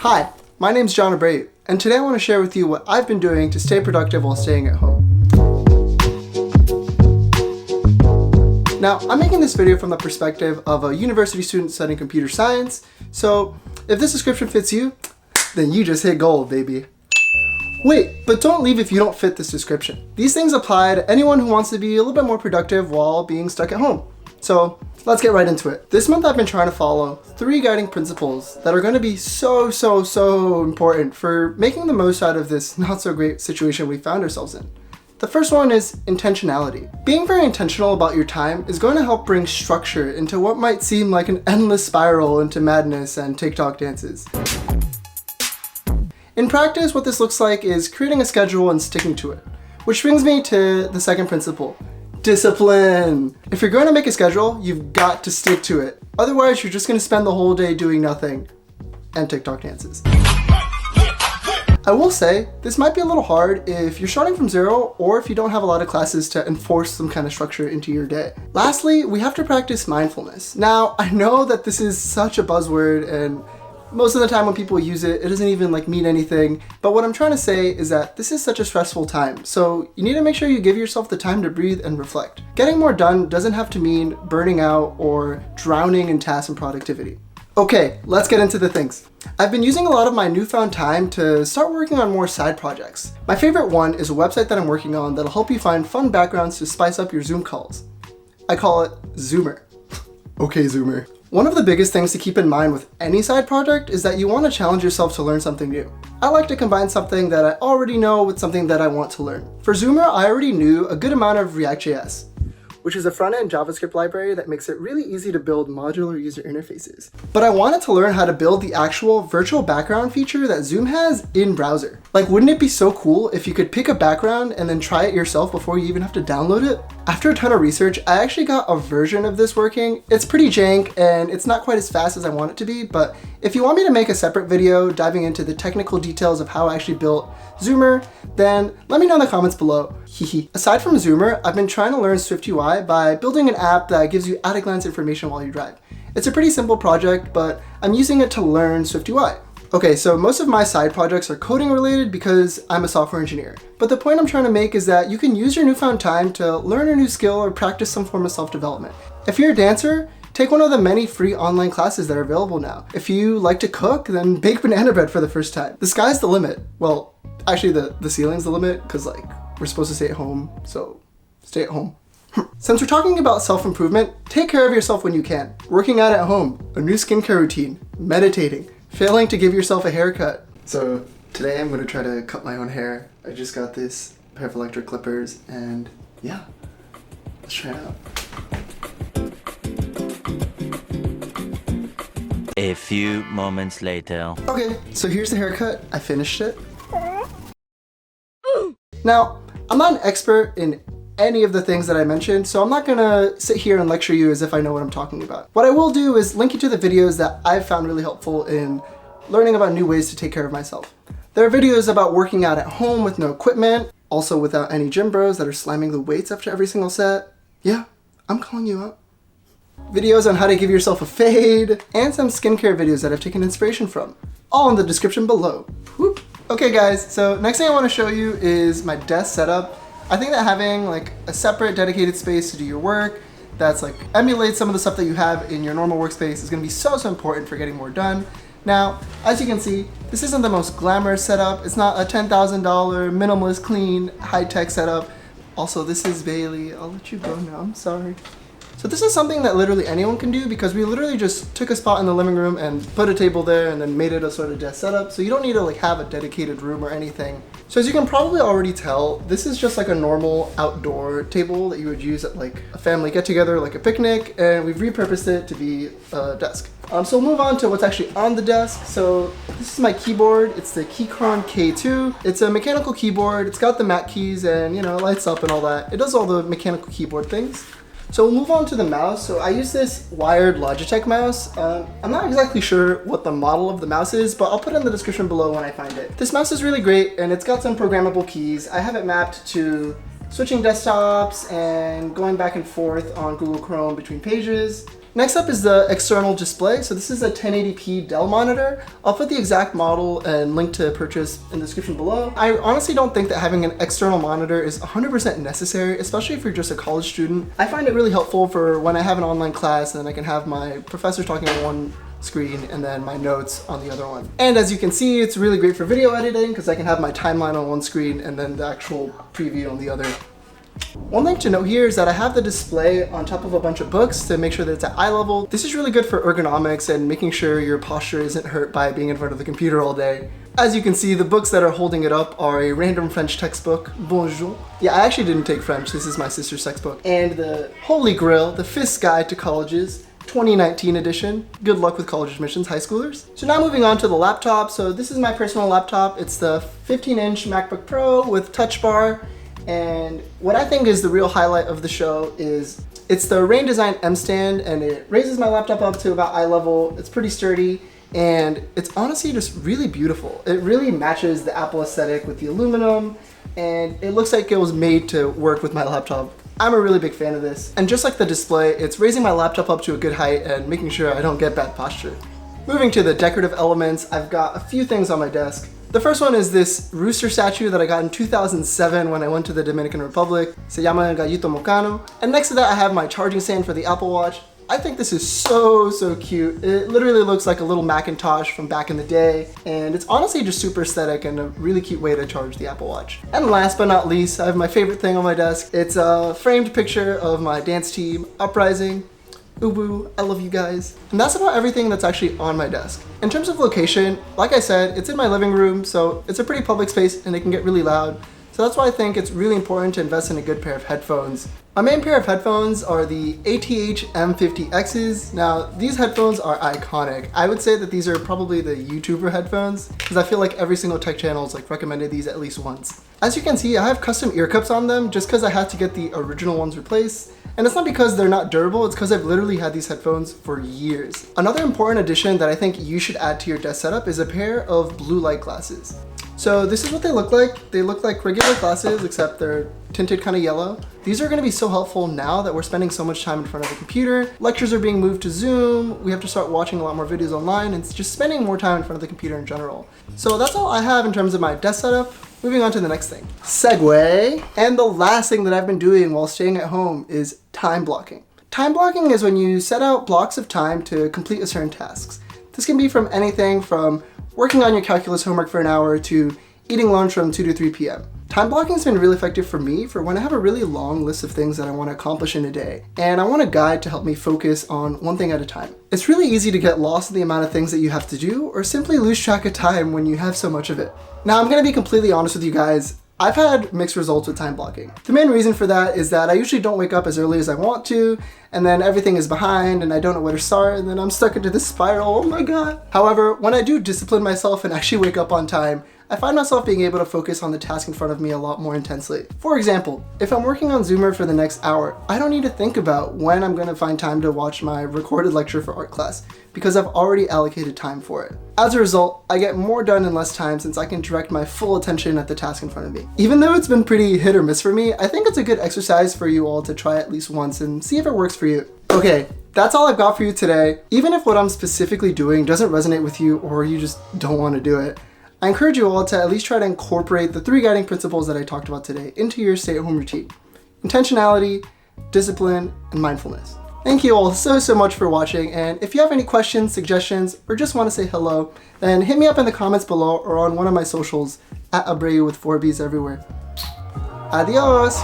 Hi, my name's John Abreu, and today I want to share with you what I've been doing to stay productive while staying at home. Now, I'm making this video from the perspective of a university student studying computer science, so if this description fits you, then you just hit gold, baby. Wait, but don't leave if you don't fit this description. These things apply to anyone who wants to be a little bit more productive while being stuck at home. So let's get right into it. This month I've been trying to follow 3 guiding principles that are going to be so important for making the most out of this not so great situation we found ourselves in. The first one is intentionality. Being very intentional about your time is going to help bring structure into what might seem like an endless spiral into madness and TikTok dances. In practice, what this looks like is creating a schedule and sticking to it. Which brings me to the second principle, discipline. If you're going to make a schedule, you've got to stick to it. Otherwise, you're just going to spend the whole day doing nothing and TikTok dances. I will say, this might be a little hard if you're starting from zero or if you don't have a lot of classes to enforce some kind of structure into your day. Lastly, we have to practice mindfulness. Now, I know that this is such a buzzword and most of the time when people use it, it doesn't even mean anything. But what I'm trying to say is that this is such a stressful time. So you need to make sure you give yourself the time to breathe and reflect. Getting more done doesn't have to mean burning out or drowning in tasks and productivity. Okay, let's get into the things. I've been using a lot of my newfound time to start working on more side projects. My favorite one is a website that I'm working on that'll help you find fun backgrounds to spice up your Zoom calls. I call it Zoomer. Okay, Zoomer. One of the biggest things to keep in mind with any side project is that you want to challenge yourself to learn something new. I like to combine something that I already know with something that I want to learn. For Zoomer, I already knew a good amount of React.js, which is a front-end JavaScript library that makes it really easy to build modular user interfaces. But I wanted to learn how to build the actual virtual background feature that Zoom has in browser. Wouldn't it be so cool if you could pick a background and then try it yourself before you even have to download it? After a ton of research, I actually got a version of this working. It's pretty jank and it's not quite as fast as I want it to be, but if you want me to make a separate video diving into the technical details of how I actually built Zoomer, then let me know in the comments below. Heehee. Aside from Zoomer, I've been trying to learn SwiftUI by building an app that gives you at-a-glance information while you drive. It's a pretty simple project, but I'm using it to learn SwiftUI. Okay, so most of my side projects are coding related because I'm a software engineer. But the point I'm trying to make is that you can use your newfound time to learn a new skill or practice some form of self-development. If you're a dancer, take one of the many free online classes that are available now. If you like to cook, then bake banana bread for the first time. The sky's the limit. Well, actually the ceiling's the limit because we're supposed to stay at home, so stay at home. Since we're talking about self-improvement, take care of yourself when you can. Working out at home, a new skincare routine, meditating, failing to give yourself a haircut. So today I'm going to try to cut my own hair. I just got this pair of electric clippers and yeah, let's try it out. A few moments later. Okay, so here's the haircut. I finished it. Now, I'm not an expert in any of the things that I mentioned, so I'm not gonna sit here and lecture you as if I know what I'm talking about. What I will do is link you to the videos that I've found really helpful in learning about new ways to take care of myself. There are videos about working out at home with no equipment, also without any gym bros that are slamming the weights after every single set. Yeah, I'm calling you out. Videos on how to give yourself a fade, and some skincare videos that I've taken inspiration from. All in the description below. Whoop. Okay guys, so next thing I want to show you is my desk setup. I think that having a separate dedicated space to do your work that's emulates some of the stuff that you have in your normal workspace is going to be so important for getting more done. Now, as you can see, this isn't the most glamorous setup. It's not a $10,000 minimalist, clean, high-tech setup. Also, this is Bailey. I'll let you go now. I'm sorry. So this is something that literally anyone can do because we literally just took a spot in the living room and put a table there and then made it a sort of desk setup. So you don't need to have a dedicated room or anything. So as you can probably already tell, this is just a normal outdoor table that you would use at a family get together, like a picnic, and we've repurposed it to be a desk. So we'll move on to what's actually on the desk. So this is my keyboard. It's the Keychron K2. It's a mechanical keyboard. It's got the Mac keys and it lights up and all that. It does all the mechanical keyboard things. So we'll move on to the mouse. So I use this wired Logitech mouse. I'm not exactly sure what the model of the mouse is, but I'll put it in the description below when I find it. This mouse is really great and it's got some programmable keys. I have it mapped to switching desktops and going back and forth on Google Chrome between pages. Next up is the external display. So this is a 1080p Dell monitor. I'll put the exact model and link to purchase in the description below. I honestly don't think that having an external monitor is 100% necessary, especially if you're just a college student. I find it really helpful for when I have an online class and I can have my professor talking on one screen and then my notes on the other one. And as you can see, it's really great for video editing because I can have my timeline on one screen and then the actual preview on the other. One thing to note here is that I have the display on top of a bunch of books to make sure that it's at eye level. This is really good for ergonomics and making sure your posture isn't hurt by being in front of the computer all day. As you can see, the books that are holding it up are a random French textbook, Bonjour. Yeah, I actually didn't take French, this is my sister's textbook. And the Holy Grail, the Fifth Guide to Colleges, 2019 edition. Good luck with college admissions, high schoolers. So now moving on to the laptop. So this is my personal laptop. It's the 15-inch MacBook Pro with touch bar. And what I think is the real highlight of the show is it's the Rain Design M stand, and it raises my laptop up to about eye level. It's pretty sturdy, and it's honestly just really beautiful. It really matches the Apple aesthetic with the aluminum, and it looks like it was made to work with my laptop. I'm a really big fan of this. And just like the display, it's raising my laptop up to a good height and making sure I don't get bad posture. Moving to the decorative elements, I've got a few things on my desk. The first one is this rooster statue that I got in 2007 when I went to the Dominican Republic. Se llama el Gallito Mocano. And next to that I have my charging stand for the Apple Watch. I think this is so cute. It literally looks like a little Macintosh from back in the day, and it's honestly just super aesthetic and a really cute way to charge the Apple Watch. And last but not least, I have my favorite thing on my desk. It's a framed picture of my dance team, Uprising. Ubu, I love you guys. And that's about everything that's actually on my desk. In terms of location, like I said, it's in my living room, so it's a pretty public space and it can get really loud. So that's why I think it's really important to invest in a good pair of headphones. My main pair of headphones are the ATH M50Xs. Now, these headphones are iconic. I would say that these are probably the YouTuber headphones because I feel like every single tech channel has recommended these at least once. As you can see, I have custom ear cups on them just because I had to get the original ones replaced. And it's not because they're not durable, it's because I've literally had these headphones for years. Another important addition that I think you should add to your desk setup is a pair of blue light glasses. So this is what they look like. They look like regular glasses, except they're tinted kind of yellow. These are gonna be so helpful now that we're spending so much time in front of a computer. Lectures are being moved to Zoom. We have to start watching a lot more videos online and just spending more time in front of the computer in general. So that's all I have in terms of my desk setup. Moving on to the next thing. Segue. And the last thing that I've been doing while staying at home is time blocking. Time blocking is when you set out blocks of time to complete a certain tasks. This can be from anything from working on your calculus homework for an hour to eating lunch from 2 to 3 p.m. Time blocking has been really effective for me for when I have a really long list of things that I want to accomplish in a day, and I want a guide to help me focus on one thing at a time. It's really easy to get lost in the amount of things that you have to do, or simply lose track of time when you have so much of it. Now, I'm going to be completely honest with you guys. I've had mixed results with time blocking. The main reason for that is that I usually don't wake up as early as I want to, and then everything is behind and I don't know where to start, and then I'm stuck into this spiral, oh my god. However, when I do discipline myself and actually wake up on time, I find myself being able to focus on the task in front of me a lot more intensely. For example, if I'm working on Zoomer for the next hour, I don't need to think about when I'm going to find time to watch my recorded lecture for art class, because I've already allocated time for it. As a result, I get more done in less time since I can direct my full attention at the task in front of me. Even though it's been pretty hit or miss for me, I think it's a good exercise for you all to try at least once and see if it works for you. Okay, that's all I've got for you today. Even if what I'm specifically doing doesn't resonate with you or you just don't want to do it, I encourage you all to at least try to incorporate the 3 guiding principles that I talked about today into your stay-at-home routine: intentionality, discipline, and mindfulness. Thank you all so much for watching, and if you have any questions, suggestions, or just want to say hello, then hit me up in the comments below or on one of my socials, @Abreu with 4 B's everywhere. Adios!